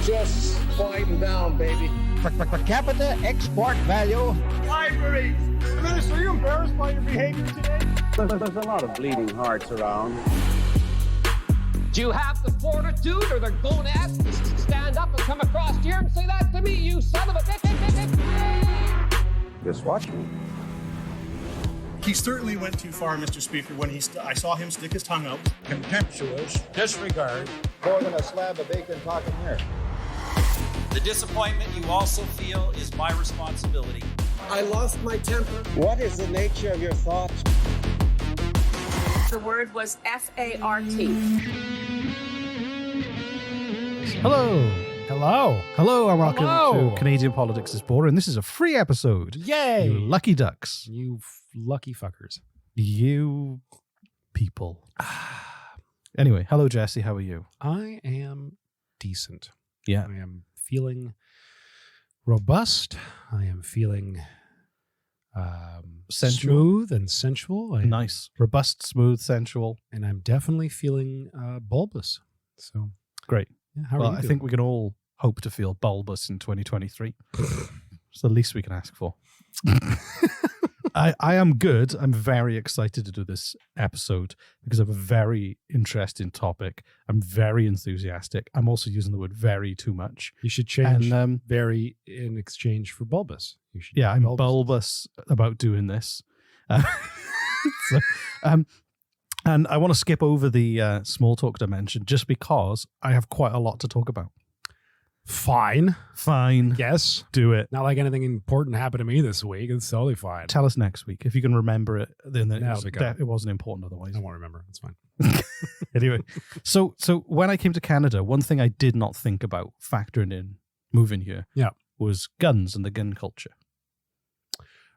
Just quieten down, baby. Per capita export value. Libraries. Minister, are you embarrassed by your behavior today? There's a lot of bleeding hearts around. Do you have the fortitude or the gonads to stand up and come across here and say that to me, you son of a bitch? Just watch me. He certainly went too far, Mr. Speaker, when I saw him stick his tongue out. Contemptuous disregard. More than a slab of bacon talking here. The disappointment you also feel is my responsibility. I lost my temper. What is the nature of your thoughts? The word was F-A-R-T. Hello. Hello. Hello and welcome Hello. to Canadian Politics is Boring. This is a free episode. Yay. You lucky ducks. You lucky fuckers. You people. Anyway, hello Jesse, how are you? I am decent. Yeah. I am feeling robust. I am feeling Sensual. smooth and sensual. Nice. Robust, smooth, sensual. And I'm definitely feeling bulbous. So Great. yeah, how Well, are you I doing? think we can all hope to feel bulbous in 2023. It's the least we can ask for. I am good. I'm very excited to do this episode because I have a very interesting topic. I'm very enthusiastic. I'm also using the word very too much. You should change And very in exchange for bulbous. You should yeah, I'm bulbous. bulbous about doing this. So, and I want to skip over the small talk dimension just because I have quite a lot to talk about. Fine. Fine. Yes. Do it. Not like anything important happened to me this week. It's totally fine. Tell us next week. If you can remember it, then That'll be good. it wasn't important otherwise. I won't remember. It's fine. Anyway, so when I came to Canada, one thing I did not think about factoring in moving here was guns and the gun culture.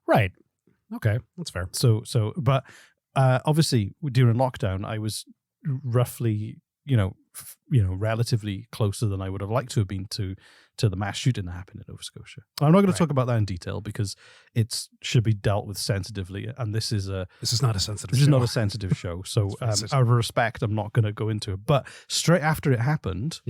Right. Okay. That's fair. But obviously during lockdown, I was roughly, relatively closer than I would have liked to have been to the mass shooting that happened in Nova Scotia. I'm not going to talk about that in detail because it should be dealt with sensitively, and this is not a sensitive show. So out of respect, I'm not going to go into it. But straight after it happened,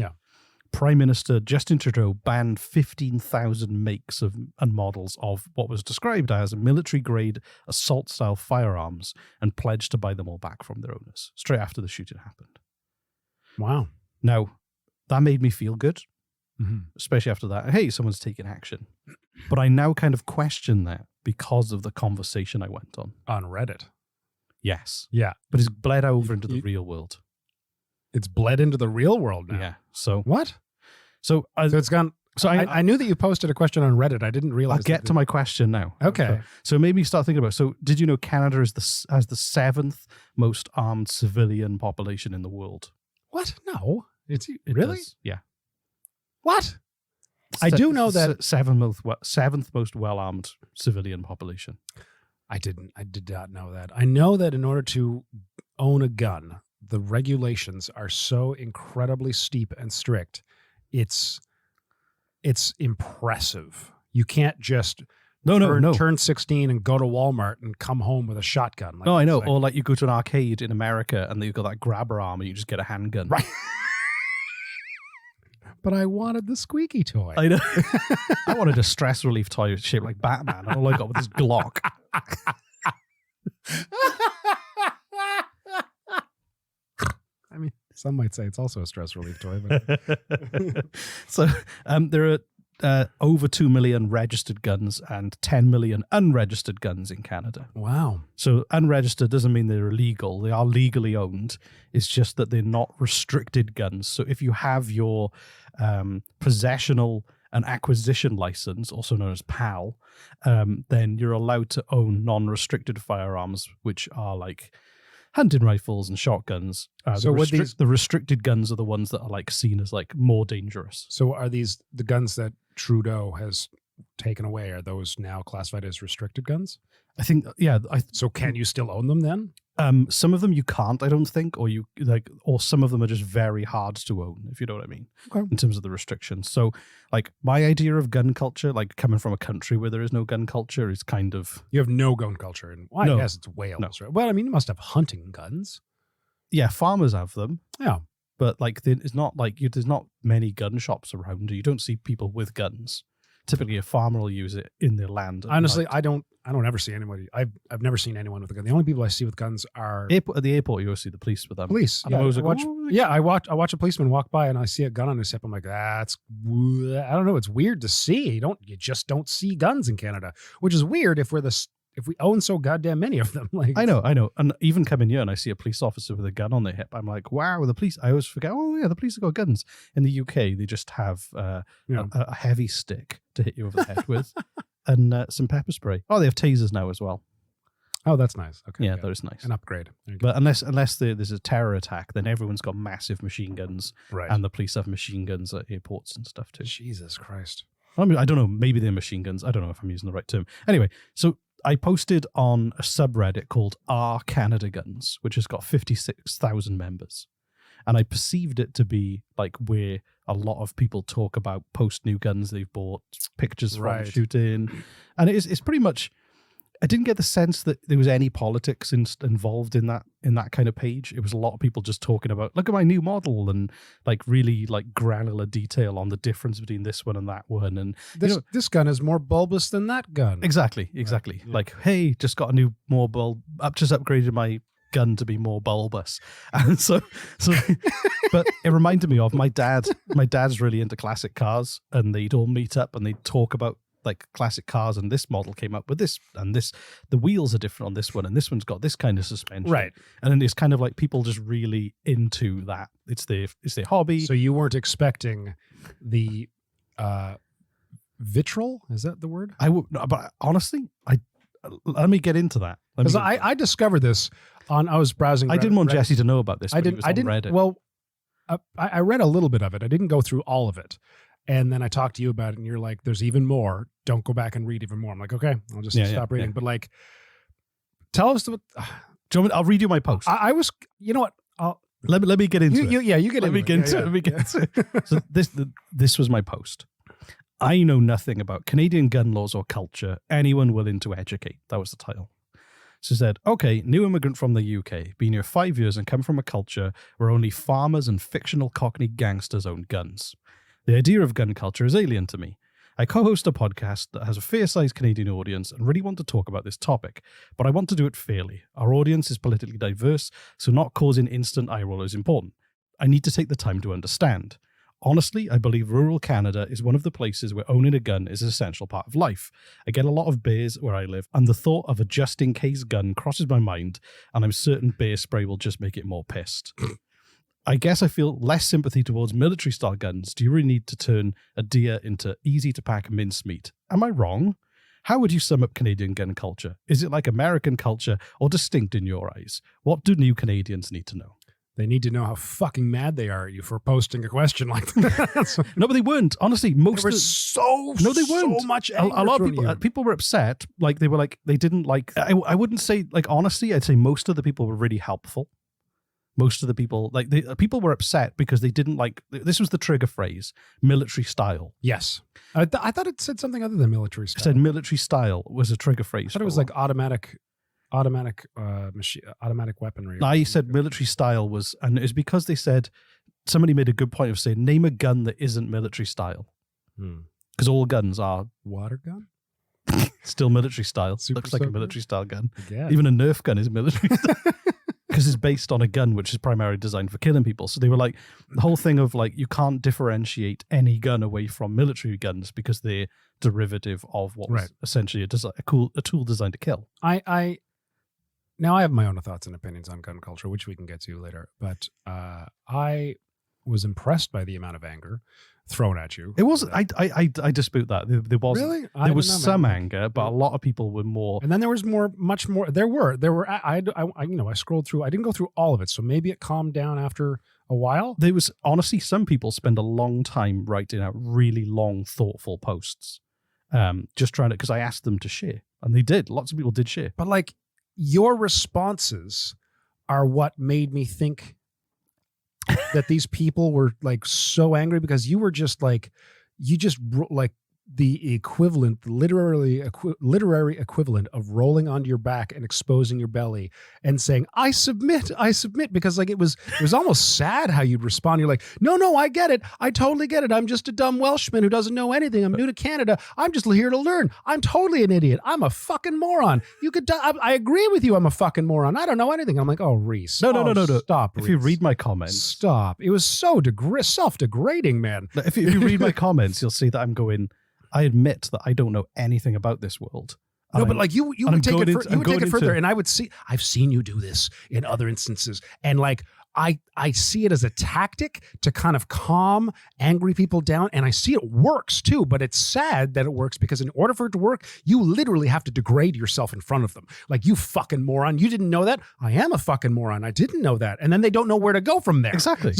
Prime Minister Justin Trudeau banned 15,000 makes and models of what was described as military-grade assault-style firearms and pledged to buy them all back from their owners straight after the shooting happened. Wow. Now, that made me feel good, especially after that. Hey, someone's taking action. But I now kind of question that because of the conversation I went on. On Reddit. Yes. Yeah. But it's bled over into the real world. It's bled into the real world now. Yeah. So what? So it's gone. So I knew that you posted a question on Reddit. I didn't realize. I'll get to my question now. Okay. So it made me start thinking about. So did you know Canada has the seventh most armed civilian population in the world? What? No. It Really? Does. Yeah. What? I do know that seventh most well-armed civilian population. I did not know that. I know that in order to own a gun, the regulations are so incredibly steep and strict. It's impressive. You can't just turn 16 and go to Walmart and come home with a shotgun. No, I know. Or like you go to an arcade in America and you've got that grabber arm and you just get a handgun. Right. But I wanted the squeaky toy. I know. I wanted a stress relief toy shaped like Batman. And all I got was this Glock. I mean, some might say it's also a stress relief toy. But So there are over 2 million registered guns and 10 million unregistered guns in Canada. Wow. So unregistered doesn't mean they're illegal. They are legally owned. It's just that they're not restricted guns. So if you have your possessional and acquisition license, also known as PAL, then you're allowed to own non-restricted firearms, which are like hunting rifles and shotguns. So the restricted guns are the ones that are like seen as like more dangerous. So are these the guns that Trudeau has taken away? Are those now classified as restricted guns? I think, yeah. So can you still own them then? Some of them you can't, I don't think, or some of them are just very hard to own, if you know what I mean, in terms of the restrictions. So, like, my idea of gun culture, like coming from a country where there is no gun culture, is kind of... You have no gun culture, and well, No. I guess it's Wales, right? Well, I mean, you must have hunting guns. Yeah, farmers have them. Yeah. but like it's not like there's not many gun shops around. You don't see people with guns. Typically, a farmer will use it in their land. Honestly, I don't ever see anybody. I've never seen anyone with a gun. The only people I see with guns are at the airport. You always see the police with them. Police. And Yeah, I'm always I watch a policeman walk by and I see a gun on his hip. I'm like, that's I don't know. It's weird to see. You just don't see guns in Canada, which is weird if we own so goddamn many of them. Like, I know. And even coming here and I see a police officer with a gun on their hip, I'm like, wow, the police. I always forget, oh yeah, the police have got guns. In the UK, they just have a heavy stick to hit you over the head with and some pepper spray. Oh, they have tasers now as well. Oh, that's nice. Okay. Yeah, that is nice. An upgrade. There you go. But unless there's a terror attack, then everyone's got massive machine guns. Right. And the police have machine guns at airports and stuff too. Jesus Christ. I mean, I don't know. Maybe they're machine guns. I don't know if I'm using the right term. Anyway, so I posted on a subreddit called Are Canada Guns, which has got 56,000 members. And I perceived it to be like where a lot of people talk about post new guns they've bought, pictures from shooting. And it's pretty much, I didn't get the sense that there was any politics involved in that kind of page. It was a lot of people just talking about, look at my new model, and like really like granular detail on the difference between this one and that one. And this gun is more bulbous than that gun. Exactly. Right. Yeah. Like, hey, just got a new more just upgraded my gun to be more bulbous. And so but it reminded me of my dad. My dad's really into classic cars, and they'd all meet up and they'd talk about like classic cars, and this model came up with this and this, the wheels are different on this one, and this one's got this kind of suspension, right? And then it's kind of like people just really into that. It's their hobby. So you weren't expecting the vitriol, is that the word? I would, but honestly, let me get into that, because I discovered this on, I was browsing. I didn't want Jesse to know about this. I didn't Reddit. Well, I read a little bit of it. I didn't go through all of it. And then I talked to you about it, and you're like, there's even more. Don't go back and read even more. I'm like, okay, I'll just stop reading. But like, tell us what. I'll read you my post. I was, you know what? Let me get into it. You get into it. Let me get into it. So this was my post. I know nothing about Canadian gun laws or culture. Anyone willing to educate. That was the title. So said, okay, new immigrant from the UK, been here 5 years and come from a culture where only farmers and fictional Cockney gangsters own guns. The idea of gun culture is alien to me. I co-host a podcast that has a fair-sized Canadian audience and really want to talk about this topic, but I want to do it fairly. Our audience is politically diverse, so not causing instant eye roll is important. I need to take the time to understand. Honestly, I believe rural Canada is one of the places where owning a gun is an essential part of life. I get a lot of bears where I live, and the thought of a just-in-case gun crosses my mind, and I'm certain bear spray will just make it more pissed. I guess I feel less sympathy towards military-style guns. Do you really need to turn a deer into easy-to-pack mincemeat? Am I wrong? How would you sum up Canadian gun culture? Is it like American culture or distinct in your eyes? What do new Canadians need to know? They need to know how fucking mad they are at you for posting a question like that. No, but they weren't. Honestly, most they were no, they weren't. So much a lot of people were upset. Like they were like they didn't like. I wouldn't say like honestly. I'd say most of the people were really helpful. Most of the people, like people were upset because they didn't like, this was the trigger phrase, military style. Yes. I thought it said something other than military style. It said military style was a trigger phrase. I thought it was like automatic weaponry. I said military style was, and it's because they said, somebody made a good point of saying, name a gun that isn't military style. Because all guns are. Water gun? Still military style. Looks like a military style gun. Even a Nerf gun is military style. Because it's based on a gun which is primarily designed for killing people. So they were like, the whole thing of like, you can't differentiate any gun away from military guns because they're derivative of what was essentially a tool designed to kill. Now I have my own thoughts and opinions on gun culture, which we can get to later. But I was impressed by the amount of anger thrown at you. It wasn't. I dispute that. There was really there was some anger, but a lot of people were more. And then there was much more. There were. I scrolled through. I didn't go through all of it, so maybe it calmed down after a while. There was honestly some people spend a long time writing out really long, thoughtful posts, just trying to, because I asked them to share, and they did. Lots of people did share, but like your responses are what made me think that these people were like so angry, because you were just like, you just like the equivalent, the literary equivalent of rolling onto your back and exposing your belly and saying, I submit, because like it was almost sad how you'd respond. You're like, no, I get it. I totally get it. I'm just a dumb Welshman who doesn't know anything. I'm new to Canada. I'm just here to learn. I'm totally an idiot. I'm a fucking moron. You could, I agree with you. I'm a fucking moron. I don't know anything. I'm like, oh, Rhys. No. Stop, If Rhys. you read my comments. Stop. It was so self-degrading, man. If you read my comments, you'll see that I'm going, I admit that I don't know anything about this world. No, but like you would take it further, and I've seen you do this in other instances, and like I see it as a tactic to kind of calm angry people down, and I see it works too, but it's sad that it works because in order for it to work, you literally have to degrade yourself in front of them. Like, you fucking moron, you didn't know that? I am a fucking moron. I didn't know that. And then they don't know where to go from there. Exactly.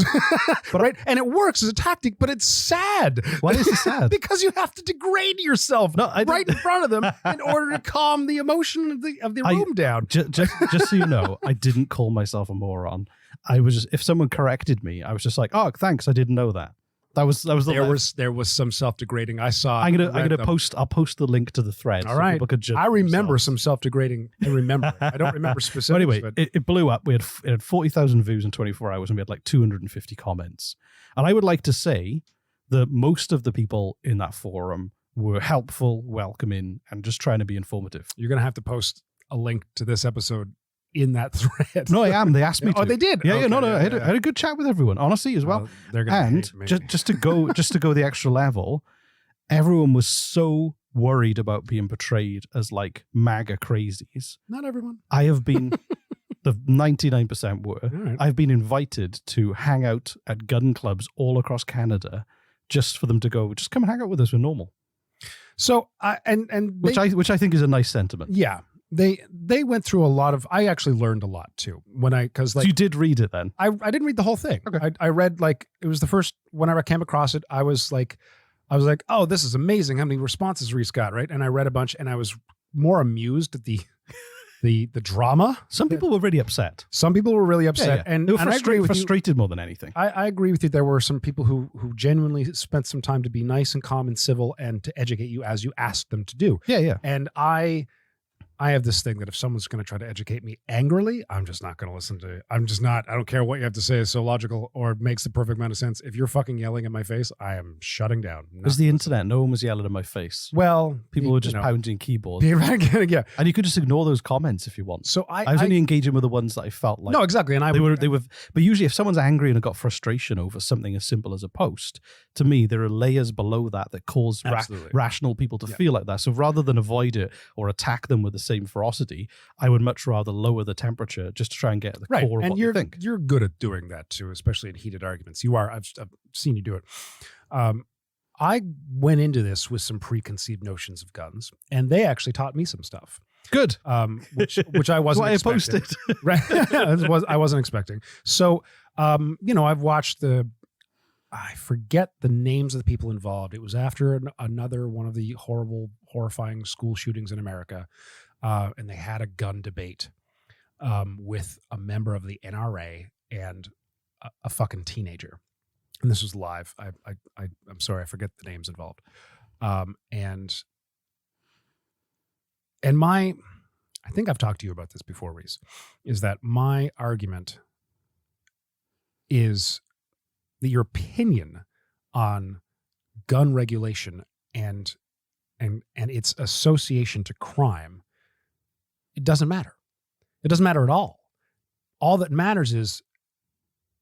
But right? And it works as a tactic, but it's sad. Why is it sad? Because you have to degrade yourself right in front of them in order to calm the emotion of the room down. Just so you know, I didn't call myself a moron. I was just, if someone corrected me, I was just like, oh, thanks, I didn't know that. That was there was some self-degrading. I saw. I'm gonna post. I'll post the link to the thread. All right. So people could judge I remember themselves. some self-degrading. I don't remember specifics. So anyway, but it blew up. It had 40,000 views in 24 hours, and we had like 250 comments. And I would like to say that most of the people in that forum were helpful, welcoming, and just trying to be informative. you're gonna have to post a link to this episode in that thread. No, I am. They asked me to. Oh, they did? Yeah, Okay, no. yeah, I had a good chat with everyone, honestly, as well. They're gonna And hate me. just to go the extra level, everyone was so worried about being portrayed as like MAGA crazies. Not everyone. I have been, the 99% were. right. I've been invited to hang out at gun clubs all across Canada just for them to go, just come and hang out with us. We're normal. So Which I think is a nice sentiment. yeah. They went through a lot of. I actually learned a lot too because So you did read it then? I didn't read the whole thing. Okay. I read like it was the first. Whenever I came across it, I was like, oh, this is amazing. How many responses Rhys got, right? And I read a bunch, and I was more amused at the drama. Some people were really upset. Some people were really upset, and they were I agree with frustrated more than anything. I agree with you. There were some people who genuinely spent some time to be nice and calm and civil and to educate you as you asked them to do. Yeah. And I have this thing that if someone's going to try to educate me angrily, I'm just not going to listen to it. I'm just not. I don't care what you have to say is so logical or makes the perfect amount of sense. If you're fucking yelling in my face, I am shutting down. It was the internet. No one was yelling in my face. Well, People were just pounding keyboards. Yeah. And you could just ignore those comments if you want. So I was only engaging with the ones that I felt like. No, exactly. And they were. But usually, if someone's angry and got frustration over something as simple as a post, to me, there are layers below that cause rational people to feel like that. So rather than avoid it or attack them with the same ferocity, I would much rather lower the temperature just to try and get at the core of what you think. You're good at doing that too, especially in heated arguments. You are. I've seen you do it. I went into this with some preconceived notions of guns, and they actually taught me some stuff. Good. Which I wasn't expecting. Right. I wasn't expecting. So, I've watched I forget the names of the people involved. It was after another one of the horrifying school shootings in America. And they had a gun debate with a member of the NRA and a fucking teenager. And this was live. I'm sorry, I forget the names involved. And I think I've talked to you about this before, Rhys, is that my argument is that your opinion on gun regulation and its association to crime, it doesn't matter. It doesn't matter at all. All that matters is,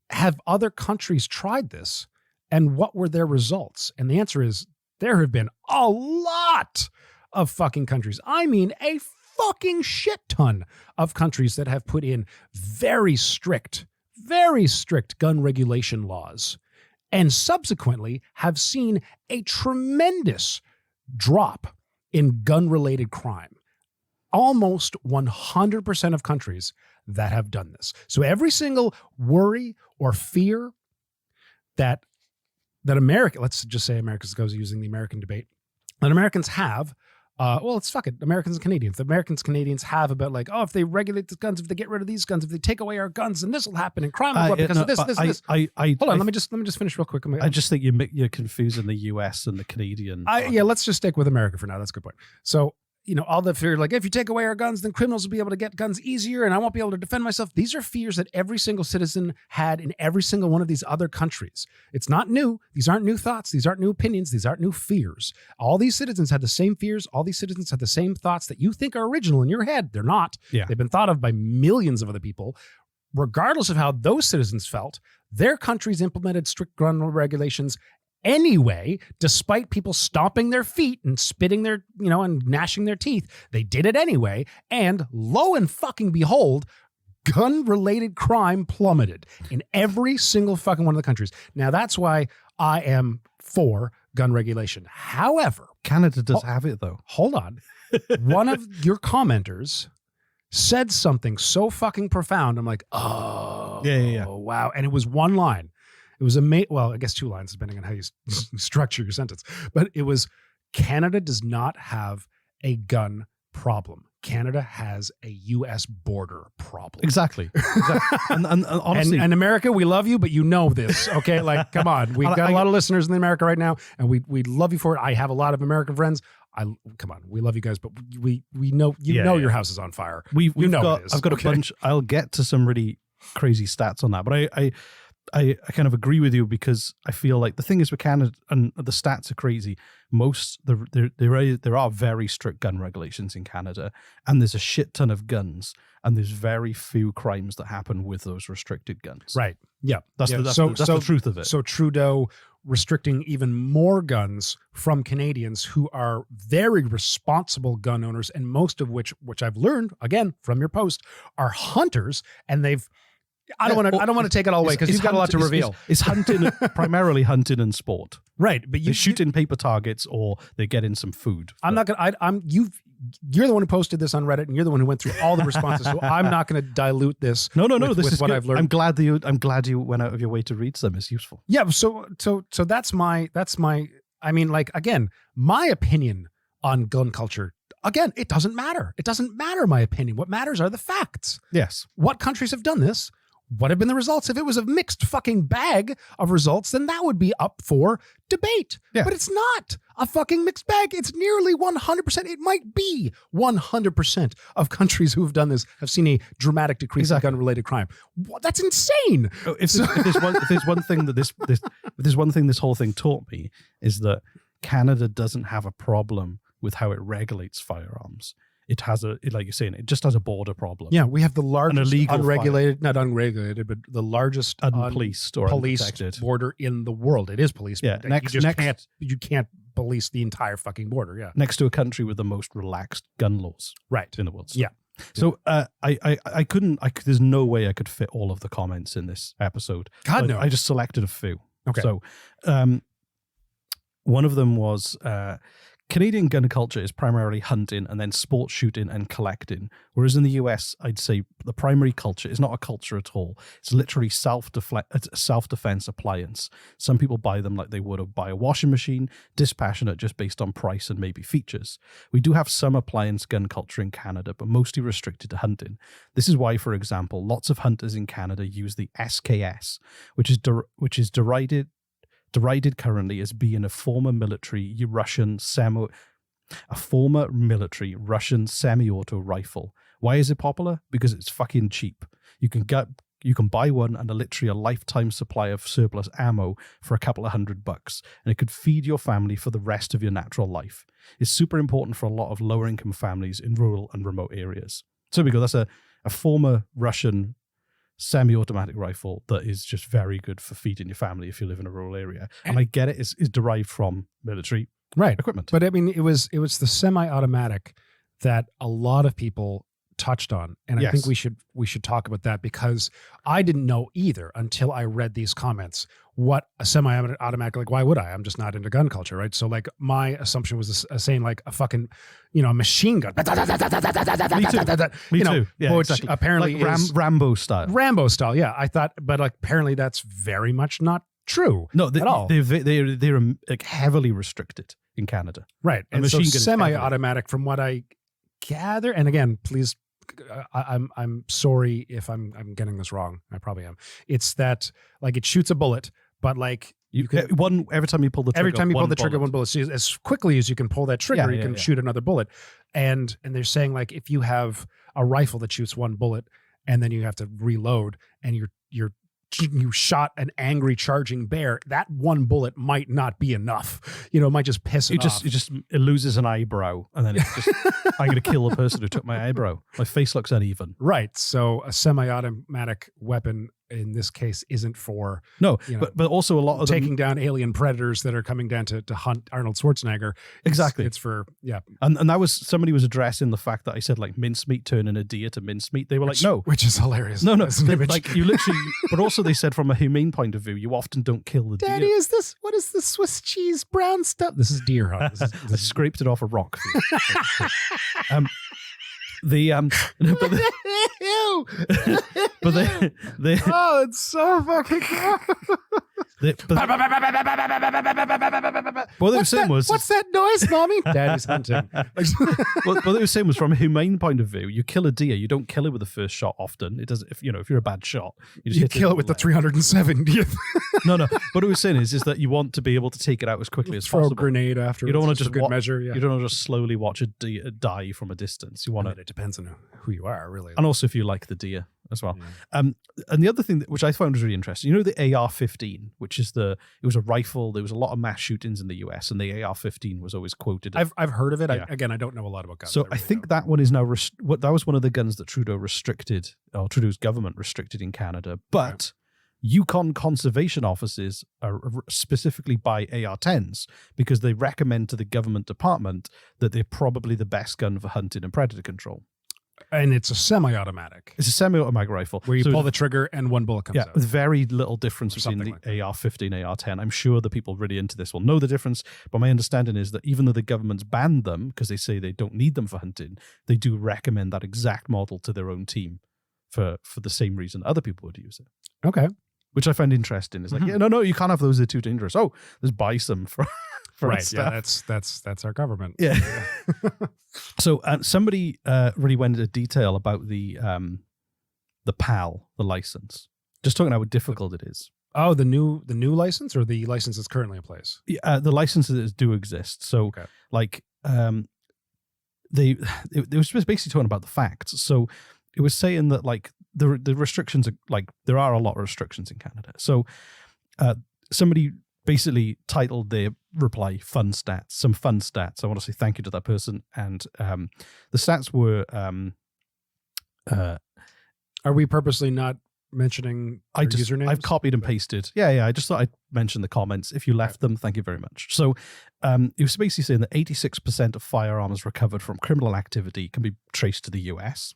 have other countries tried this and what were their results? And the answer is there have been a lot of fucking countries. I mean, a fucking shit ton of countries that have put in very strict gun regulation laws and subsequently have seen a tremendous drop in gun-related crime. Almost 100% of countries that have done this. So every single worry or fear that America, let's just say America goes using the American debate, that Americans have well, it's fuck it. Americans and Canadians. The Americans and Canadians have about like, oh, if they regulate the guns, if they get rid of these guns, if they take away our guns, then this will happen and crime will go up because of this. Hold on, let me just finish real quick. I just think you're confusing the US and the Canadian. Let's just stick with America for now. That's a good point. So, all the fear, like if you take away our guns, then criminals will be able to get guns easier and I won't be able to defend myself. These are fears that every single citizen had in every single one of these other countries. It's not new. These aren't new thoughts. These aren't new opinions. These aren't new fears. All these citizens had the same fears. All these citizens had the same thoughts that you think are original in your head. They're not. Yeah. They've been thought of by millions of other people. Regardless of how those citizens felt, their countries implemented strict gun regulations anyway, despite people stomping their feet and spitting their, and gnashing their teeth. They did it anyway. And lo and fucking behold, gun-related crime plummeted in every single fucking one of the countries. Now, that's why I am for gun regulation. However, Canada does have it, though. Hold on. One of your commenters said something so fucking profound. I'm like, oh, yeah. Wow. And it was one line. It was I guess 2 lines, depending on how you structure your sentence. But it was, Canada does not have a gun problem. Canada has a U.S. border problem. Exactly. And honestly, and America, we love you, but you know this, okay? Like, come on. We've got a lot of listeners in America right now, and we love you for it. I have a lot of American friends. Come on, we love you guys, but we know your house is on fire. I've got a bunch. I'll get to some really crazy stats on that, but I kind of agree with you because I feel like the thing is with Canada, and the stats are crazy. There are very strict gun regulations in Canada, and there's a shit ton of guns, and there's very few crimes that happen with those restricted guns. Right. Yeah. That's the truth of it. So Trudeau restricting even more guns from Canadians who are very responsible gun owners, and most of which I've learned again from your post are hunters, and they've. I don't want to take it all away because you've got a lot to reveal. It's hunting, primarily hunting and sport, right? But they shoot in paper targets or they get in some food. I'm not gonna. You're the one who posted this on Reddit, and you're the one who went through all the responses. So I'm not going to dilute this. No. This is what good. I've learned. I'm glad you went out of your way to read some. It's useful. Yeah. So that's my. I mean, like, again, my opinion on gun culture. Again, it doesn't matter. It doesn't matter my opinion. What matters are the facts. Yes. What countries have done this? What have been the results? If it was a mixed fucking bag of results, then that would be up for debate. Yeah. But it's not a fucking mixed bag. It's nearly 100%. It might be 100% of countries who have done this have seen a dramatic decrease in gun-related crime. That's insane. If there's one thing that this whole thing taught me is that Canada doesn't have a problem with how it regulates firearms. It has like you're saying, it just has a border problem. Yeah, we have the largest unregulated, not unregulated, but the largest unpoliced or policed border in the world. It is policed. Yeah, you can't police the entire fucking border. Yeah, next to a country with the most relaxed gun laws, right, in the world. Yeah. So I couldn't. There's no way I could fit all of the comments in this episode. God no. I just selected a few. Okay. So, one of them was. Canadian gun culture is primarily hunting and then sport shooting and collecting. Whereas in the US, I'd say the primary culture is not a culture at all. It's literally self-defense appliance. Some people buy them like they would buy a washing machine, dispassionate just based on price and maybe features. We do have some appliance gun culture in Canada, but mostly restricted to hunting. This is why, for example, lots of hunters in Canada use the SKS, which is derided currently as being a former military Russian semi-auto rifle. Why is it popular? Because it's fucking cheap. You can buy one and literally a lifetime supply of surplus ammo for a couple of $100, and it could feed your family for the rest of your natural life. It's super important for a lot of lower income families in rural and remote areas. So we go, that's a former Russian semi-automatic rifle that is just very good for feeding your family if you live in a rural area. And I get it, is derived from military equipment. But I mean, it was the semi-automatic that a lot of people touched on, and I think we should talk about that, because I didn't know either until I read these comments what a semi-automatic, like, why would I? I'm just not into gun culture, right? So like my assumption was saying like a fucking, a machine gun. Me too. Yeah, which exactly. apparently like is Rambo style. Yeah, I thought, but like apparently that's very much not true. No, at all. They're like heavily restricted. in Canada. Right. A And so machine gun is semi-automatic, from what I gather, and again, please, I'm sorry if I'm getting this wrong. I probably am. It's that like it shoots a bullet, but like you can every time you pull the trigger, every time you pull the trigger, one bullet. So as quickly as you can pull that trigger, you can shoot another bullet. And they're saying like if you have a rifle that shoots one bullet and then you have to reload and you shot an angry charging bear, that one bullet might not be enough. It might just piss it off. It loses an eyebrow, and then it's just I'm going to kill the person who took my eyebrow. My face looks uneven. Right. So a semi-automatic weapon in this case isn't for but also a lot of taking down alien predators that are coming down to hunt Arnold Schwarzenegger. Exactly. It's for and that was somebody was addressing the fact that I said like mincemeat turning a deer to mincemeat. They were like, no, which is hilarious. No, like you literally. But also they said from a humane point of view, you often don't kill the Daddy, deer. what is this Swiss cheese brown stuff? This is deer hunt. I scraped it off a rock. Oh, it's so fucking what they were saying was, what's that noise, Mommy? Daddy's hunting. what they were saying was, from a humane point of view, you kill a deer, you don't kill it with the first shot often. It doesn't, if you're a bad shot, you just kill it with the 370th. No. What it was saying is that you want to be able to take it out as quickly as Throw possible. a grenade after. You don't want to just good measure. Yeah. You don't want to just slowly watch a deer die from a distance. You want it depends on who you are, really. And also if you like the deer as well. Yeah. And the other thing which I found was really interesting, the AR-15, which is it was a rifle. There was a lot of mass shootings in the US, and the AR-15 was always quoted. I've heard of it. Yeah. I don't know a lot about guns. So I think that one is now that was one of the guns that Trudeau's government restricted in Canada, but Yukon conservation offices are specifically buy AR-10s because they recommend to the government department that they're probably the best gun for hunting and predator control. And it's a semi-automatic. It's a semi-automatic rifle. Where you pull the trigger and one bullet comes out. With very little difference between the like AR-15, AR-10. I'm sure the people really into this will know the difference, but my understanding is that even though the government's banned them because they say they don't need them for hunting, they do recommend that exact model to their own team for the same reason other people would use it. Okay. Which I find interesting. It's like, no, you can't have those. They're too dangerous. Oh, let's buy some for right. Stuff. Yeah, that's our government. Yeah. So somebody really went into detail about the PAL, the license. Just talking about how difficult it is. Oh, the new license, or the license that's currently in place? Yeah, the licenses do exist. So, like, they was basically talking about the facts. So it was saying that like the restrictions are like there are a lot of restrictions in Canada. So somebody basically titled their reply "Fun Stats," some fun stats. I want to say thank you to that person. And the stats were are we purposely not mentioning usernames? I've copied and pasted. Yeah. I just thought I'd mention the comments. If you left them, thank you very much. So it was basically saying that 86% of firearms recovered from criminal activity can be traced to the US.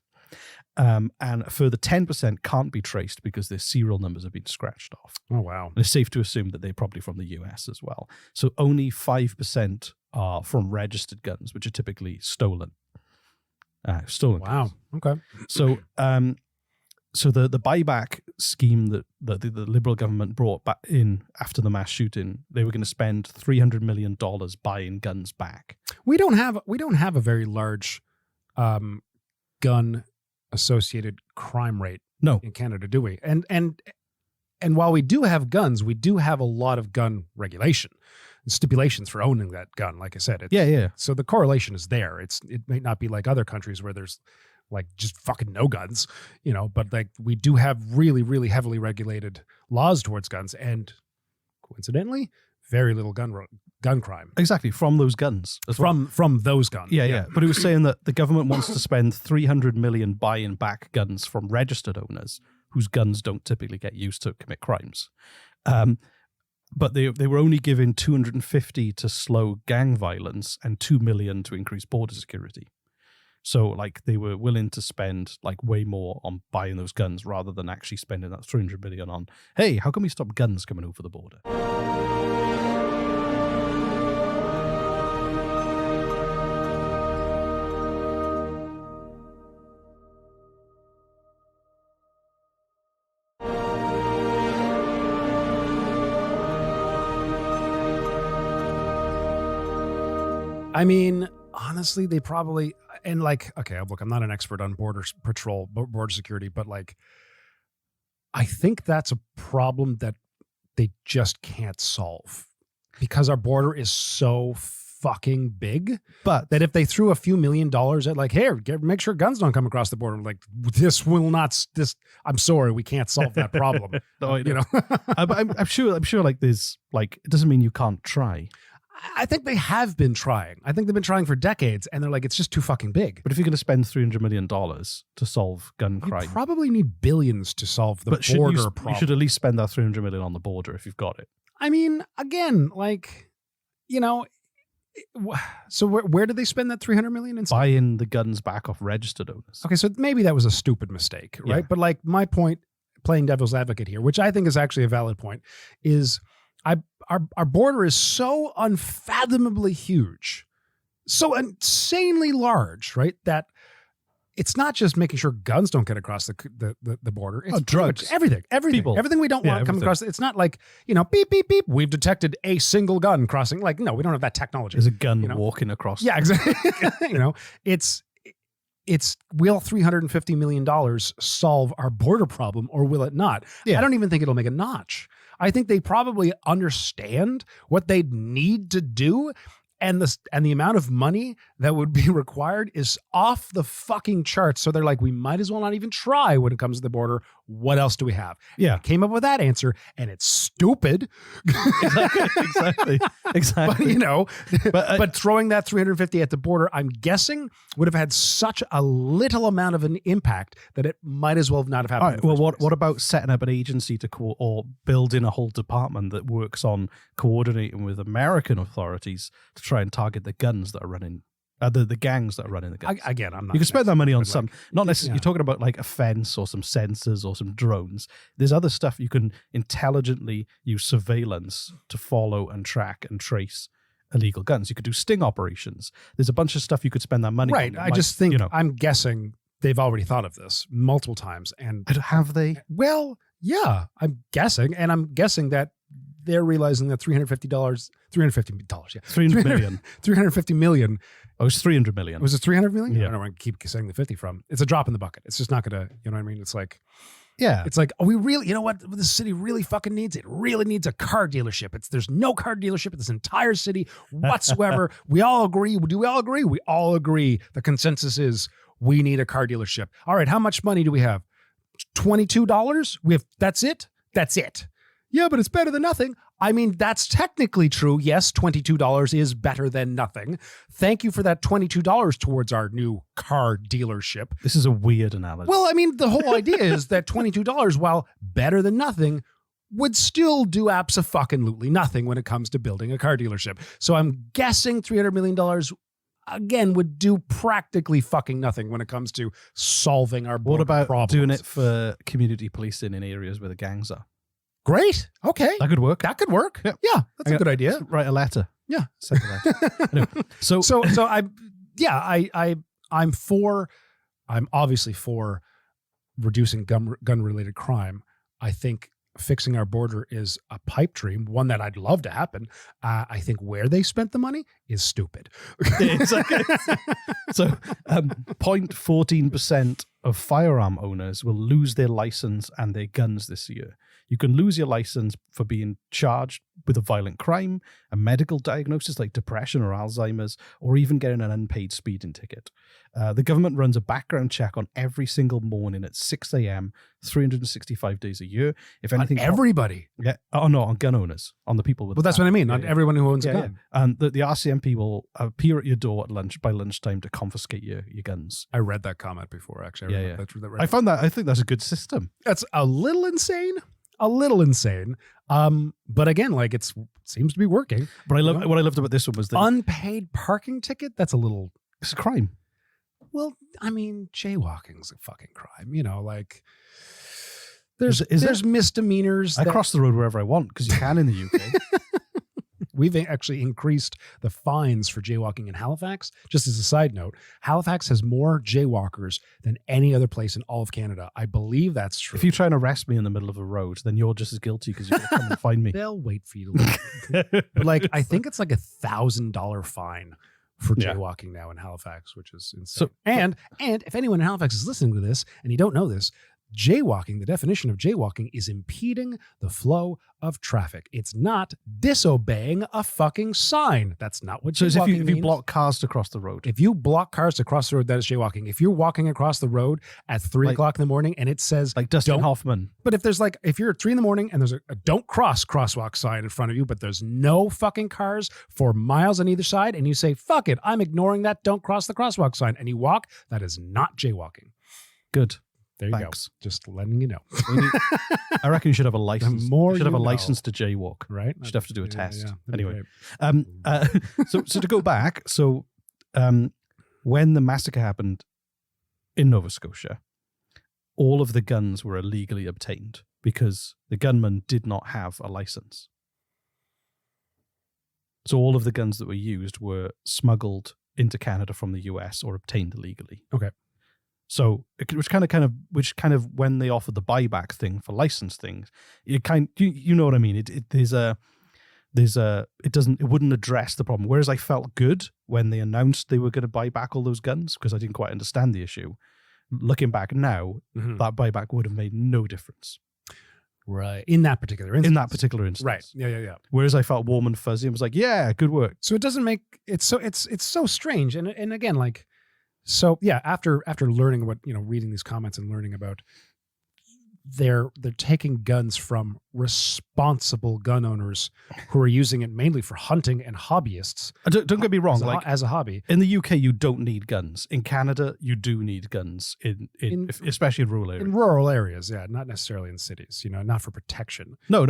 And a further 10% can't be traced because their serial numbers have been scratched off. Oh, wow. And it's safe to assume that they're probably from the US as well. So only 5% are from registered guns, which are typically stolen. Stolen Wow. guns. Okay. So so the buyback scheme that the Liberal government brought back in after the mass shooting, they were going to spend $300 million buying guns back. We don't have a very large gun associated crime rate in Canada, do we? And while we do have guns, we do have a lot of gun regulation and stipulations for owning that gun. Like I said, so the correlation is there. It may not be like other countries where there's like just fucking no guns, but like we do have really, really heavily regulated laws towards guns, and coincidentally, very little gun crime. Exactly, from those guns. From those guns. Yeah. But it was saying that the government wants to spend $300 million buying back guns from registered owners whose guns don't typically get used to commit crimes. But they were only giving $250 to slow gang violence and $2 million to increase border security. So like they were willing to spend like way more on buying those guns rather than actually spending that $300 million on, hey, how can we stop guns coming over the border? I mean, honestly, they probably, and like, okay, look, I'm not an expert on border patrol, border security, but like, I think that's a problem that they just can't solve because our border is so fucking big. But that if they threw a few $1 million at like, here, make sure guns don't come across the border, like this will not. This, I'm sorry, we can't solve that problem. No, you know, I'm sure. Like there's like it doesn't mean you can't try. I think they have been trying. I think they've been trying for decades, and they're like, it's just too fucking big. But if you're going to spend $300 million to solve gun crime, you probably need billions to solve the border problem. You should at least spend that $300 million on the border if you've got it. I mean, again, like, you know, so where did they spend that $300 million? Buying the guns back off registered owners. Okay, so maybe that was a stupid mistake, right? Yeah. But like my point, playing devil's advocate here, which I think is actually a valid point, is our border is so unfathomably huge, so insanely large, right? That it's not just making sure guns don't get across the border. It's drugs, everything, people. Everything we don't want coming across. It's not like, you know, beep, beep, beep. We've detected a single gun crossing. Like, no, we don't have that technology. There's a gun walking across. Yeah, exactly. You know, it's will $350 million solve our border problem or will it not? Yeah. I don't even think it'll make a notch. I think they probably understand what they need to do, and the amount of money that would be required is off the fucking charts. So they're like, we might as well not even try when it comes to the border. What else do we have? Yeah. Came up with that answer, and it's stupid. Exactly. But, you know, but throwing that 350 at the border, I'm guessing would have had such a little amount of an impact that it might as well not have happened. All right, well, what about setting up an agency or building a whole department that works on coordinating with American authorities to try and target the guns that are running, the gangs that are running the guns? Again, I'm not. You can spend that money on some, not necessarily. You're talking about like a fence or some sensors or some drones. There's other stuff you can intelligently use surveillance to follow and track and trace illegal guns. You could do sting operations. There's a bunch of stuff you could spend that money on. Right. I just think, I'm guessing they've already thought of this multiple times. And have they? Well, yeah, I'm guessing. And I'm guessing that they're realizing that $350 million. Oh, it's 300 million. Was it 300 million? Yeah. I don't know where I keep saying the 50 from. It's a drop in the bucket. It's just not going to, you know what I mean? It's like, yeah. It's like, we really, you know what this city really fucking needs? It really needs a car dealership. There's no car dealership in this entire city whatsoever. We all agree. Do we all agree? We all agree. The consensus is we need a car dealership. All right. How much money do we have? $22? That's it? That's it. Yeah, but it's better than nothing. I mean, that's technically true. Yes, $22 is better than nothing. Thank you for that $22 towards our new car dealership. This is a weird analogy. Well, I mean, the whole idea is that $22, while better than nothing, would still do abso-fucking-lutely nothing when it comes to building a car dealership. So I'm guessing $300 million, again, would do practically fucking nothing when it comes to solving our border problems. What about doing it for community policing in areas where the gangs are? Great. Okay. That could work. That could work. Yeah, that's a good idea. Write a letter. Yeah. Send a letter. Anyway, I'm obviously for reducing gun-related crime. I think fixing our border is a pipe dream, one that I'd love to happen. I think where they spent the money is stupid. So 0.14% of firearm owners will lose their license and their guns this year. You can lose your license for being charged with a violent crime, a medical diagnosis like depression or Alzheimer's, or even getting an unpaid speeding ticket. The government runs a background check on every single morning at 6 a.m., 365 days a year. If anything, on everybody. Yeah. Oh, no, on gun owners, on the people with. Well, that's what I mean. Not everyone who owns a gun. Yeah. And the RCMP will appear at your door at by lunchtime to confiscate your guns. I read that comment before, actually. I think that's a good system. That's a little insane. But again, like it seems to be working. But what I loved about this one was the unpaid parking ticket. That's a little. It's a crime. Well, I mean, jaywalking's a fucking crime. You know, like there's misdemeanors. I cross the road wherever I want because you can in the UK. We've actually increased the fines for jaywalking in Halifax. Just as a side note, Halifax has more jaywalkers than any other place in all of Canada. I believe that's true. If you try and arrest me in the middle of a road, then you're just as guilty because you're going to come and find me. They'll wait for you to leave. But like, I think it's like $1,000 fine for Yeah. jaywalking now in Halifax, which is insane. And if anyone in Halifax is listening to this and you don't know this, jaywalking, the definition of jaywalking is impeding the flow of traffic. It's not disobeying a fucking sign. That's not what So jaywalking if you means. block cars to cross the road. If you block cars to cross the road, that is jaywalking. If you're walking across the road at 3 o'clock in the morning and it says like Dustin don't, Hoffman. but if you're at 3 a.m. and there's a don't cross crosswalk sign in front of you, but there's no fucking cars for miles on either side, and you say, fuck it, I'm ignoring that don't cross the crosswalk sign, and you walk, that is not jaywalking. Good. There you Thanks. go. Just letting you know. I reckon you should have a license. The more you should have a you know. license to jaywalk. Right? You should have to do a test. Yeah, Anyway, great. so to go back, when the massacre happened in Nova Scotia, all of the guns were illegally obtained because the gunman did not have a license. So all of the guns that were used were smuggled into Canada from the US or obtained illegally. Okay. So which kind of when they offered the buyback thing for license things, you know what I mean. It wouldn't address the problem. Whereas I felt good when they announced they were going to buy back all those guns because I didn't quite understand the issue. Looking back now, that buyback would have made no difference. Right. In that particular instance. Right. Yeah. Whereas I felt warm and fuzzy and was like, yeah, good work. So it doesn't make it's so strange. And again, like, so yeah, after learning what, reading these comments and learning about they're taking guns from responsible gun owners who are using it mainly for hunting and hobbyists. Don't get me wrong, as a hobby. In the UK, you don't need guns. In Canada, you do need guns, especially in rural areas. In rural areas, yeah, not necessarily in cities. not for protection. No.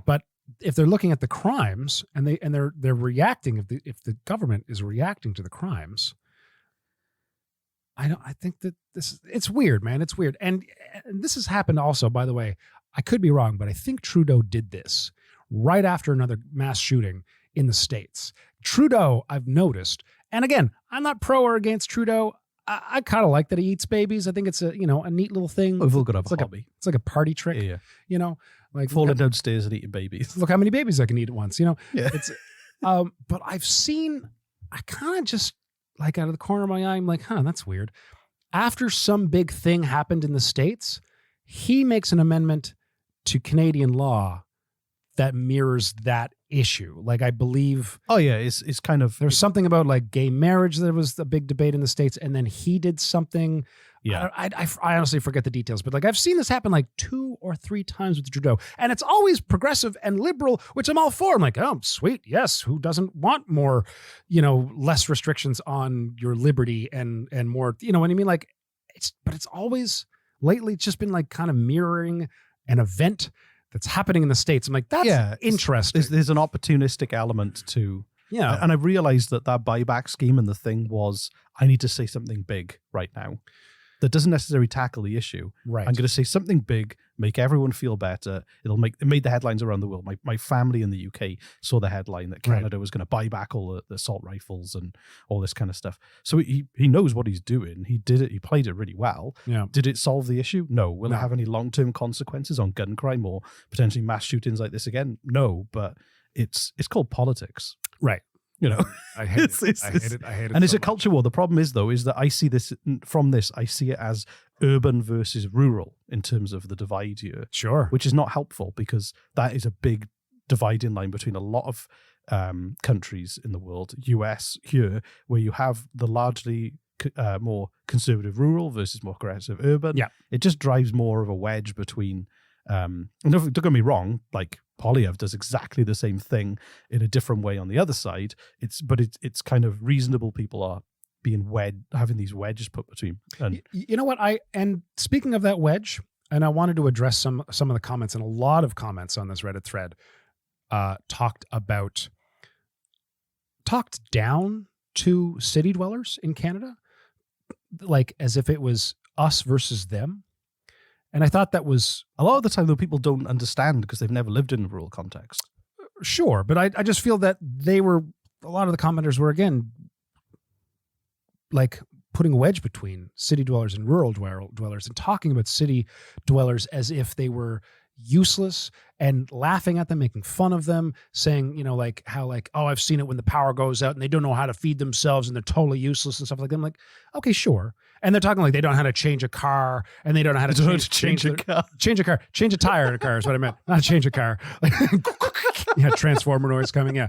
But if they're looking at the crimes and they're reacting, if the government is reacting to the crimes, I think that it's weird, man. It's weird. And this has happened also, by the way, I could be wrong, but I think Trudeau did this right after another mass shooting in the States. Trudeau, I've noticed, and again, I'm not pro or against Trudeau. I kind of like that he eats babies. I think it's a neat little thing. We've all got to have it's a like hobby. It's like a party trick. Yeah. Like falling downstairs and eating babies. Look how many babies I can eat at once. Yeah. It's but I kind of just, like, out of the corner of my eye, I'm like, that's weird. After some big thing happened in the States, he makes an amendment to Canadian law that mirrors that issue. Like, I believe. Oh yeah, it's kind of. There's something about like gay marriage. There was a big debate in the States, and then he did something. Yeah, I honestly forget the details, but like I've seen this happen like 2 or 3 times with Trudeau, and it's always progressive and liberal, which I'm all for. I'm like, oh, sweet, yes. Who doesn't want more, less restrictions on your liberty and more, you know what I mean? Like, but it's always lately just been like kind of mirroring an event that's happening in the States. I'm like, that's interesting. There's an opportunistic element to. Yeah, and I realized that buyback scheme and the thing was, I need to say something big right now that doesn't necessarily tackle the issue. Right. I'm going to say something big, make everyone feel better. It made the headlines around the world. My family in the UK saw the headline that Canada was going to buy back all the assault rifles and all this kind of stuff. So he knows what he's doing. He did it. He played it really well. Yeah. Did it solve the issue? No. Will it have any long-term consequences on gun crime or potentially mass shootings like this again? No, but it's called politics. Right. I hate it. I hate it. And it's a culture war. The problem is, though, is that I see this I see it as urban versus rural in terms of the divide here. Sure. Which is not helpful because that is a big dividing line between a lot of countries in the world, US here, where you have the largely more conservative rural versus more progressive urban. Yeah. It just drives more of a wedge between, and don't get me wrong, like, Polyev does exactly the same thing in a different way on the other side. It's kind of reasonable people are being having these wedges put between. And you know what? And speaking of that wedge, and I wanted to address some of the comments, and a lot of comments on this Reddit thread talked down to city dwellers in Canada, like as if it was us versus them. And I thought that was... A lot of the time, though, people don't understand because they've never lived in a rural context. Sure, but I just feel that a lot of the commenters were, again, like putting a wedge between city dwellers and rural dwellers and talking about city dwellers as if they were, useless and laughing at them, making fun of them, saying, you know, like how like, oh, I've seen it when the power goes out and they don't know how to feed themselves and they're totally useless and stuff like that. I'm like, okay, sure. And they're talking like they don't know how to change a car and they don't know how to change a car. Change a car. Change a tire in a car is what I meant. Not change a car. Yeah, transformer noise coming. Yeah.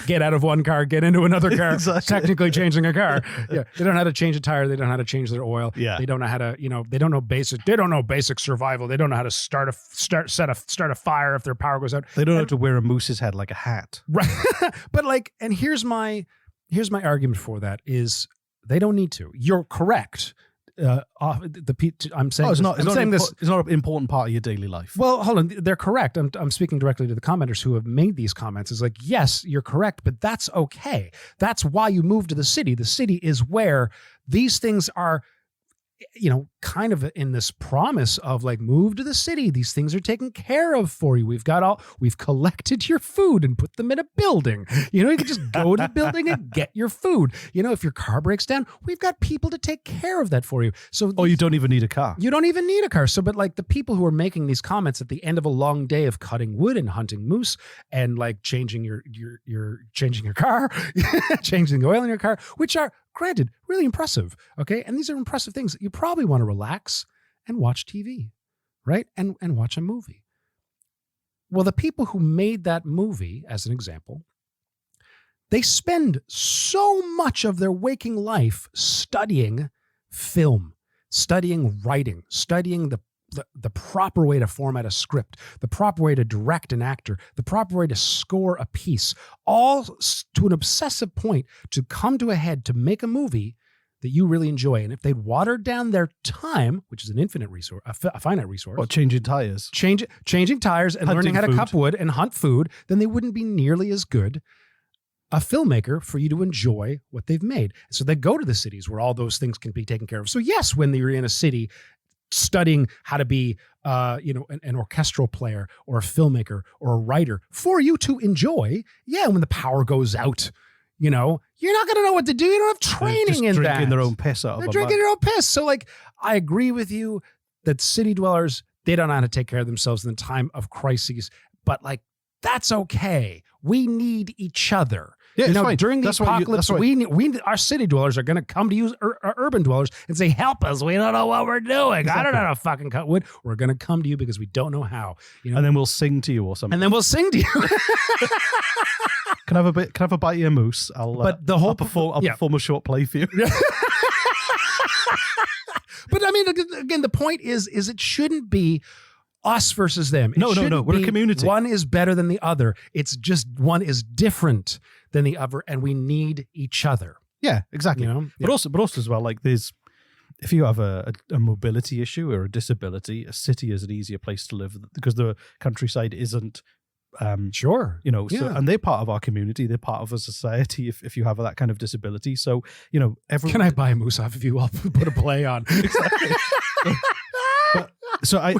Get out of one car, get into another car. Exactly. Technically changing a car. Yeah. They don't know how to change a tire. They don't know how to change their oil. Yeah. They don't know how to, you know, they don't know basic survival. They don't know how to start a fire if their power goes out. They don't know how to wear a moose's head like a hat. Right. But like, and here's my argument for that is they don't need to. You're correct. I'm saying it's not an important part of your daily life. Well, hold on. They're correct. I'm speaking directly to the commenters who have made these comments. It's like, yes, you're correct, but that's okay. That's why you move to the city. The city is where these things are, you know, kind of in this promise of like, move to the city. These things are taken care of for you. We've collected your food and put them in a building. You know, you can just go to the building and get your food. You know, if your car breaks down, we've got people to take care of that for you. So, you don't even need a car. You don't even need a car. So, but like the people who are making these comments at the end of a long day of cutting wood and hunting moose and like changing your changing your car, changing the oil in your car, which are, granted, really impressive. Okay. And these are impressive things that you probably want to relax and watch TV, right? And watch a movie. Well, the people who made that movie, as an example, they spend so much of their waking life studying film, studying writing, studying the proper way to format a script, the proper way to direct an actor, the proper way to score a piece, all to an obsessive point to come to a head to make a movie that you really enjoy. And if they'd watered down their time, which is an infinite resource, a finite resource. Or changing tires. Changing tires and learning how to cut wood and hunt food, then they wouldn't be nearly as good a filmmaker for you to enjoy what they've made. So they go to the cities where all those things can be taken care of. So yes, when you're in a city studying how to be, an orchestral player or a filmmaker or a writer for you to enjoy. Yeah, when the power goes out, you know, you're not going to know what to do. You don't have training in that. They're drinking their own piss out of They're drinking their own piss. So like, I agree with you that city dwellers, they don't know how to take care of themselves in the time of crises, but like, that's okay. We need each other. Yeah, you know, fine. during the apocalypse, we our city dwellers are going to come to you, urban dwellers, and say, "Help us! We don't know what we're doing. Exactly. I don't know how to fucking cut wood." We're going to come to you because we don't know how. You know? And then we'll sing to you or something. And then we'll sing to you. Can I have a bite of your moose? But the whole I'll perform a short play for you. But I mean, again, the point is it shouldn't be us versus them. No. We're a community. One is better than the other. It's just one is different than the other, and we need each other. Yeah, exactly. You know? But also as well, like if you have a mobility issue or a disability, a city is an easier place to live because the countryside isn't. Sure. You know, so, and they're part of our community. They're part of a society if you have that kind of disability. So, you know, Can I buy a moose off of you? I'll put a play on. Exactly. So I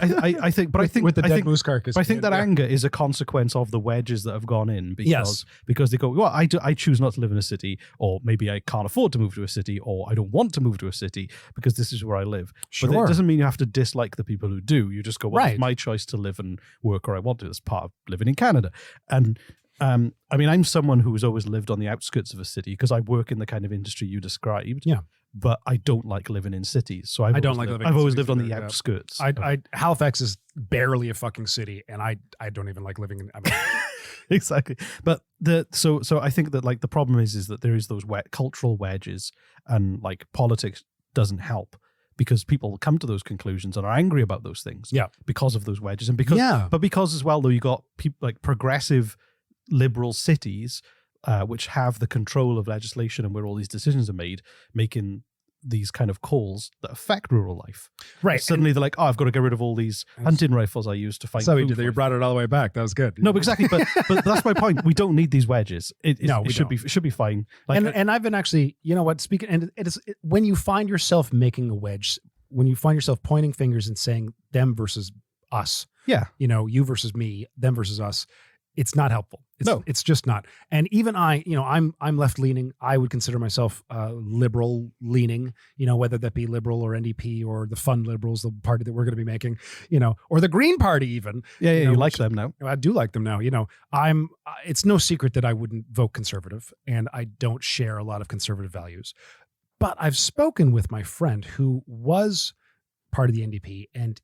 think with the dead moose carcass. But I think that anger is a consequence of the wedges that have gone in because they go, well, I choose not to live in a city, or maybe I can't afford to move to a city, or I don't want to move to a city because this is where I live. Sure. But it doesn't mean you have to dislike the people who do. You just go, well, it's my choice to live and work where I want to. That's part of living in Canada. And I mean, I'm someone who's always lived on the outskirts of a city because I work in the kind of industry you described. Yeah. But I don't like living in cities. So I've always lived on the outskirts. Halifax is barely a fucking city, and I don't even like living in. Exactly. But so I think that like the problem is that there is those cultural wedges, and like politics doesn't help because people come to those conclusions and are angry about those things. Yeah. Because of those wedges, and because as well though you got people like progressive liberal cities. Which have the control of legislation and where all these decisions are made, making these kind of calls that affect rural life. Right. And suddenly they're like, oh, I've got to get rid of all these hunting rifles I used to fight. So you brought it all the way back. That was good. No, exactly. But that's my point. We don't need these wedges. It should be fine. Like, and I've been actually, you know what, speaking, and when you find yourself making a wedge, when you find yourself pointing fingers and saying them versus us. Yeah. You know, you versus me, them versus us. it's not helpful. It's just not. And even I'm left leaning. I would consider myself liberal leaning, whether that be Liberal or NDP or the Fun Liberals, the party that we're going to be making, or the Green Party even. Yeah, you like them now. I do like them now. It's no secret that I wouldn't vote Conservative, and I don't share a lot of conservative values. But I've spoken with my friend who was part of the NDP, and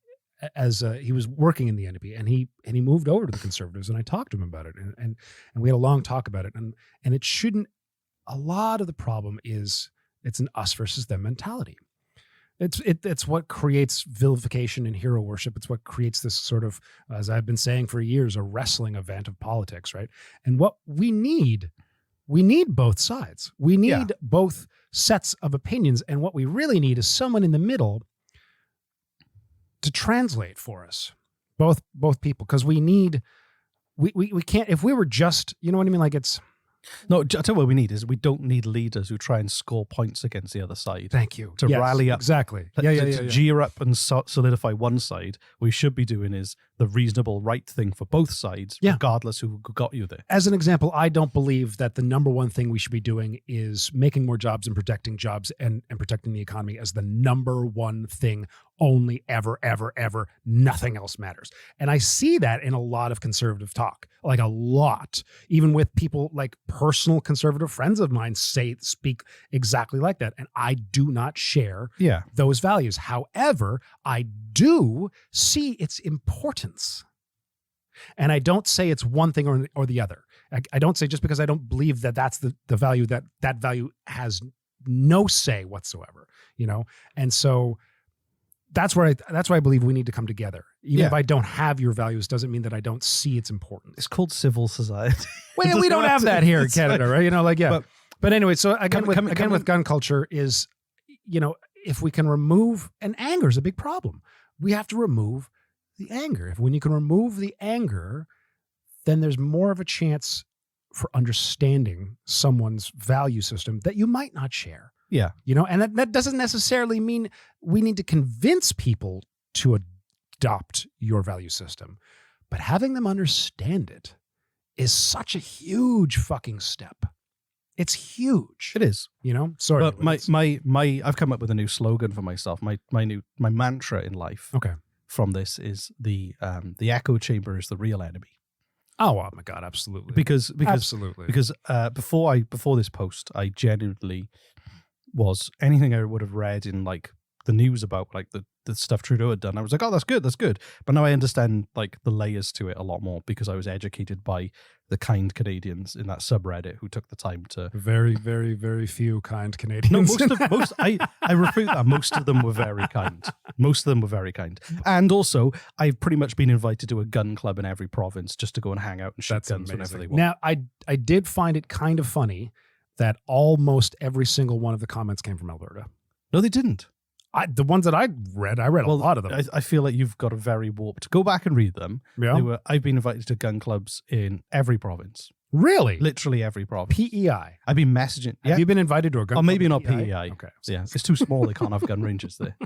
he was working in the NDP, and he moved over to the Conservatives, and I talked to him about it, and we had a long talk about it, and it shouldn't. A lot of the problem is it's an us versus them mentality. It's what creates vilification and hero worship. It's what creates this sort of, as I've been saying for years, a wrestling event of politics, right? And what we need both sides. We need both sets of opinions, and what we really need is someone in the middle to translate for us, both people, because we can't, if we were just, you know what I mean? Like No, I'll tell you what we need is we don't need leaders who try and score points against the other side. Thank you. To rally up. Exactly. To jeer up and solidify one side. What we should be doing is the reasonable right thing for both sides, regardless who got you there. As an example, I don't believe that the number one thing we should be doing is making more jobs and protecting jobs and protecting the economy as the number one thing only, ever, ever, ever. Nothing else matters. And I see that in a lot of conservative talk, like a lot, even with people like personal conservative friends of mine speak exactly like that. And I do not share those values. However, I do see its importance. And I don't say it's one thing or the other. I don't say just because I don't believe that that's the value, that value has no say whatsoever, And so that's why I believe we need to come together. Even if I don't have your values, doesn't mean that I don't see its importance. It's called civil society. Well, we don't have that here in Canada, right? But anyway, so again with gun culture is, if we can remove, and anger is a big problem. We have to remove the anger. When you can remove the anger, then there's more of a chance for understanding someone's value system that you might not share. Yeah. And that doesn't necessarily mean we need to convince people to adopt your value system, but having them understand it is such a huge fucking step. It's huge. It is. Sorry. But I've come up with a new slogan for myself. My mantra in life. Okay. From this is the echo chamber is the real enemy. Oh my God, absolutely. Because absolutely. Because before this post, I genuinely was anything I would have read in like the news about like the stuff Trudeau had done. I was like, oh, that's good. But now I understand like the layers to it a lot more because I was educated by the kind Canadians in that subreddit who took the time to. Very, very, very few kind Canadians. No, I refute that. Most of them were very kind. And also, I've pretty much been invited to a gun club in every province just to go and hang out and shoot guns whenever they want. Now, I did find it kind of funny that almost every single one of the comments came from Alberta. No, they didn't. The ones that I read a lot of them. I feel like you've got a very warped. Go back and read them. Yeah. I've been invited to gun clubs in every province. Really? Literally every province. PEI. I've been messaging. Have you been invited to a gun club? Oh, maybe not PEI. Okay. Yeah, it's too small. They can't have gun ranges there.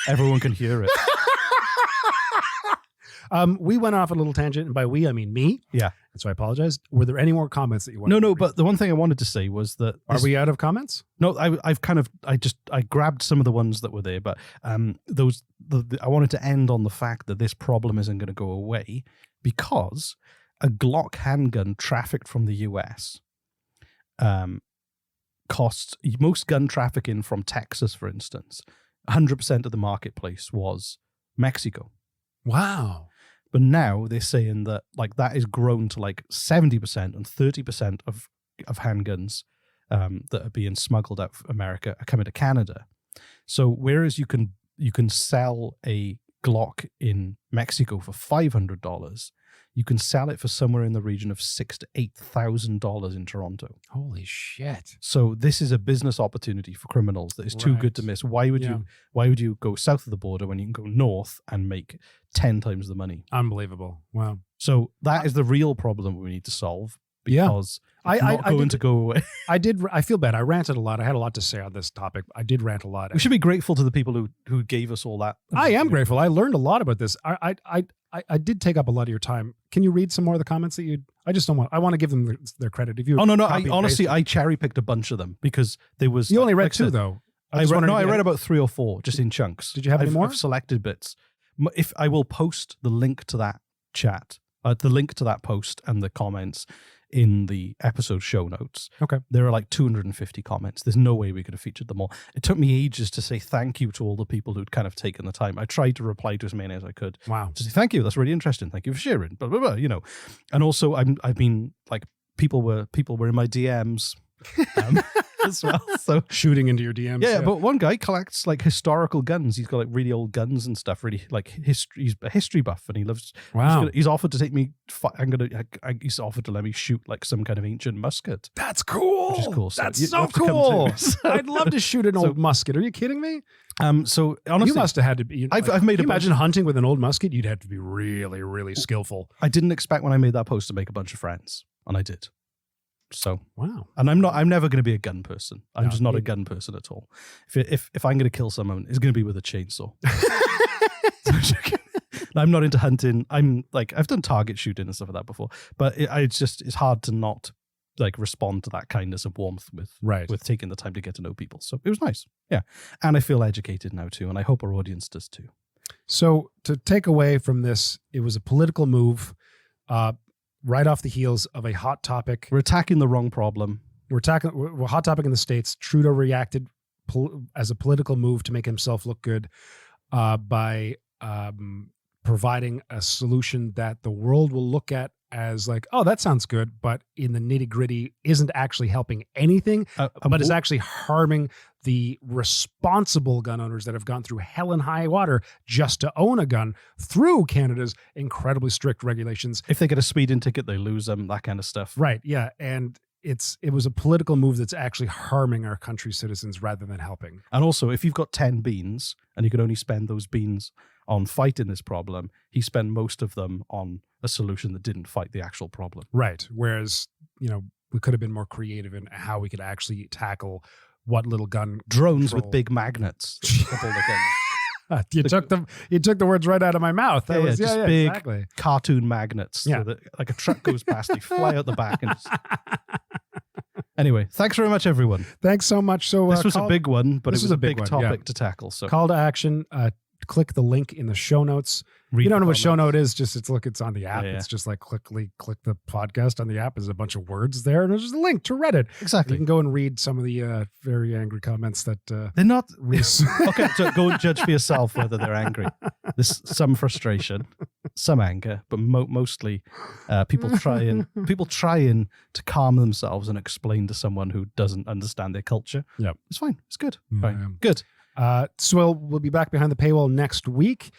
Everyone can hear it. We went off a little tangent, and by we, I mean me. Yeah. And so I apologize. Were there any more comments that you wanted? No, but the one thing I wanted to say was that... Are we out of comments? No, I grabbed some of the ones that were there, but I wanted to end on the fact that this problem isn't going to go away because a Glock handgun trafficked from the US costs... Most gun trafficking from Texas, for instance, 100% of the marketplace was Mexico. Wow. But now they're saying that like that is grown to like 70% and 30% of handguns that are being smuggled out of America are coming to Canada. So whereas you can sell a Glock in Mexico for $500, you can sell it for somewhere in the region of $6,000 to $8,000 in Toronto. Holy shit! So this is a business opportunity for criminals that is too good to miss. Why would you go south of the border when you can go north and make 10 times the money? Unbelievable! Wow. So that is the real problem we need to solve. Because it's not going to go away. I feel bad. I ranted a lot. I had a lot to say on this topic. I did rant a lot. We should be grateful to the people who gave us all that. I am grateful. I learned a lot about this. I did take up a lot of your time. Can you read some more of the comments that I just don't want. I want to give them their credit. If you Oh no, copy and honestly, paste I cherry picked a bunch of them because there was. You only read like I 2 said, though. I read about 3 or 4 just in chunks. Did you have any more? I've selected bits. If I will post the link to that chat, the link to that post and the comments in the episode show notes. Okay. There are like 250 comments. There's no way we could have featured them all. It took me ages to say thank you to all the people who'd kind of taken the time. I tried to reply to as many as I could. Wow. To say thank you. That's really interesting. Thank you for sharing. Blah blah blah. You know, and also I've been like people were in my DMs. As well, so shooting into your DMs. Yeah, but one guy collects like historical guns. He's got like really old guns and stuff. Really like history. He's a history buff, and he loves. Wow. He's offered to take me. He's offered to let me shoot like some kind of ancient musket. That's cool. Which is cool. So That's you so have to come cool. too. So- I'd love to shoot an old musket. Are you kidding me? So honestly, You must have had to be. I've made Can you a bunch- imagine hunting with an old musket. You'd have to be really, really skillful. I didn't expect when I made that post to make a bunch of friends, and I did. So wow. And I'm never going to be a gun person. I'm No, just not a me- gun person at all. If I'm going to kill someone, it's going to be with a chainsaw. I'm not into hunting. I'm like, I've done target shooting and stuff like that before, but it's hard to not like respond to that kindness and warmth with taking the time to get to know people. So it was nice. Yeah. And I feel educated now too. And I hope our audience does too. So to take away from this, it was a political move, right off the heels of a hot topic. We're attacking the wrong problem. We're hot topic in the States. Trudeau reacted as a political move to make himself look good by providing a solution that the world will look at as like, oh, that sounds good, but in the nitty gritty isn't actually helping anything, but is actually harming the responsible gun owners that have gone through hell and high water just to own a gun through Canada's incredibly strict regulations. If they get a speeding ticket, they lose them, that kind of stuff. Right. Yeah. And it was a political move that's actually harming our country's citizens rather than helping. And also, if you've got 10 beans and you can only spend those beans on fighting this problem, he spent most of them on a solution that didn't fight the actual problem. Right. Whereas, we could have been more creative in how we could actually tackle what little gun drones control. with big magnets. You took the words right out of my mouth. That was just big exactly. cartoon magnets. Yeah. So that like a truck goes past, they fly out the back. And just... Anyway, thanks very much, everyone. Thanks so much. So this was a big one, but it was a big one, topic to tackle. So call to action. Click the link in the show notes. You don't know what show note is? Just it's on the app. Yeah. It's just like click the podcast on the app. There's a bunch of words there, and there's just a link to Reddit. Exactly. You can go and read some of the very angry comments that they're not. Okay, so go and judge for yourself whether they're angry. There's some frustration, some anger, but mostly people trying to calm themselves and explain to someone who doesn't understand their culture. Yeah, it's fine. It's good. Fine. Good. So we'll be back behind the paywall next week.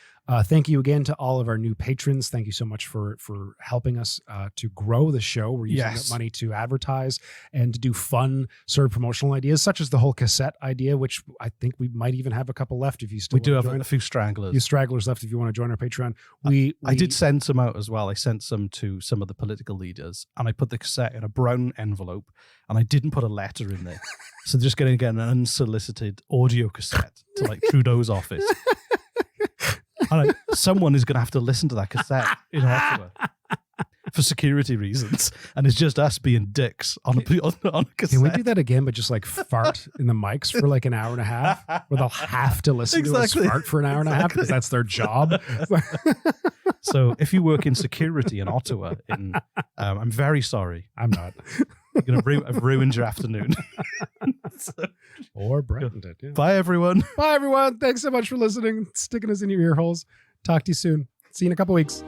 Thank you again to all of our new patrons. Thank you so much for helping us to grow the show. We're using that money to advertise and to do fun sort of promotional ideas, such as the whole cassette idea, which I think we might even have a couple left if you still We do have join. a few stragglers. Few stragglers left if you want to join our Patreon. I did send some out as well. I sent some to some of the political leaders, and I put the cassette in a brown envelope, and I didn't put a letter in there. So they're just going to get an unsolicited audio cassette to like Trudeau's office. And someone is going to have to listen to that cassette in Ottawa for security reasons, and it's just us being dicks on a cassette. Can we do that again, but just like fart in the mics for like an hour and a half, where they'll have to listen to us fart for an hour and a half because that's their job. So if you work in security in Ottawa, I'm very sorry. I'm not. I've ruined your afternoon. Or brightened it. Yeah. Bye, everyone. Bye, everyone. Thanks so much for listening, sticking us in your ear holes. Talk to you soon. See you in a couple weeks.